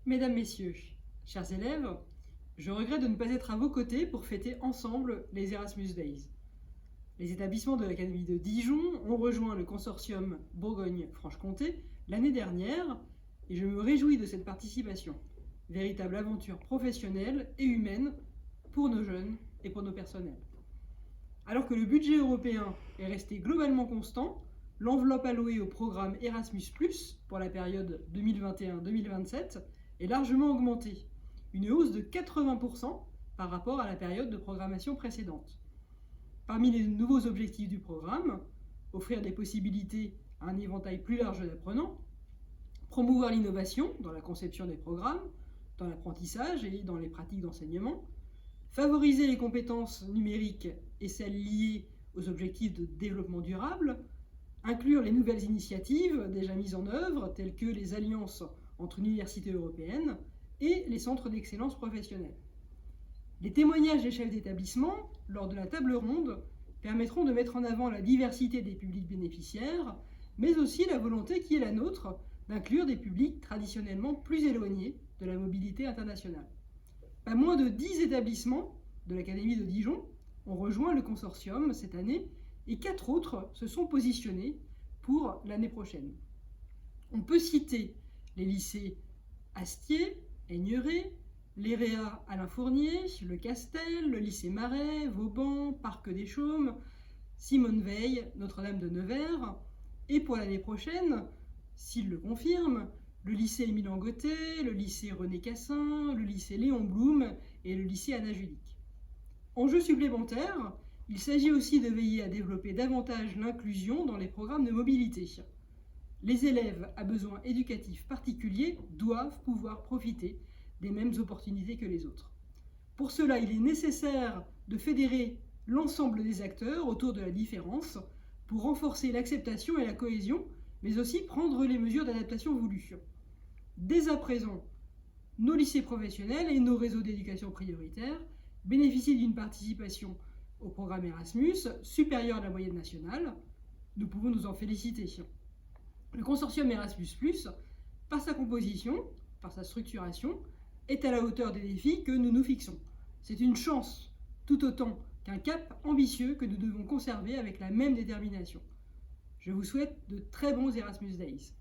Mesdames, Messieurs, chers élèves, je regrette de ne pas être à vos côtés pour fêter ensemble les Erasmus Days. Les établissements de l'Académie de Dijon ont rejoint le consortium Bourgogne-Franche-Comté l'année dernière et je me réjouis de cette participation. Véritable aventure professionnelle et humaine pour nos jeunes et pour nos personnels. Alors que le budget européen est resté globalement constant, l'enveloppe allouée au programme Erasmus+, pour la période 2021-2027, est largement augmentée, une hausse de 80% par rapport à la période de programmation précédente. Parmi les nouveaux objectifs du programme, offrir des possibilités à un éventail plus large d'apprenants, promouvoir l'innovation dans la conception des programmes, dans l'apprentissage et dans les pratiques d'enseignement, favoriser les compétences numériques et celles liées aux objectifs de développement durable, inclure les nouvelles initiatives déjà mises en œuvre, telles que les alliances entre universités européennes et les centres d'excellence professionnelle. Les témoignages des chefs d'établissement, lors de la table ronde, permettront de mettre en avant la diversité des publics bénéficiaires, mais aussi la volonté qui est la nôtre d'inclure des publics traditionnellement plus éloignés de la mobilité internationale. Pas moins de 10 établissements de l'Académie de Dijon ont rejoint le consortium cette année et 4 autres se sont positionnés pour l'année prochaine. On peut citer les lycées Astier, Aigneret, l'EREA Alain Fournier, le Castel, le lycée Marais, Vauban, Parc des Chaumes, Simone Veil, Notre-Dame de Nevers, et pour l'année prochaine, s'il le confirme, le lycée Émile Gothé, le lycée René Cassin, le lycée Léon Blum et le lycée Anna Judic. Enjeu supplémentaire, il s'agit aussi de veiller à développer davantage l'inclusion dans les programmes de mobilité. Les élèves à besoins éducatifs particuliers doivent pouvoir profiter des mêmes opportunités que les autres. Pour cela, il est nécessaire de fédérer l'ensemble des acteurs autour de la différence pour renforcer l'acceptation et la cohésion, mais aussi prendre les mesures d'adaptation voulues. Dès à présent, nos lycées professionnels et nos réseaux d'éducation prioritaire bénéficient d'une participation au programme Erasmus supérieure à la moyenne nationale. Nous pouvons nous en féliciter. Le consortium Erasmus+, par sa composition, par sa structuration, est à la hauteur des défis que nous nous fixons. C'est une chance, tout autant qu'un cap ambitieux que nous devons conserver avec la même détermination. Je vous souhaite de très bons Erasmus Days.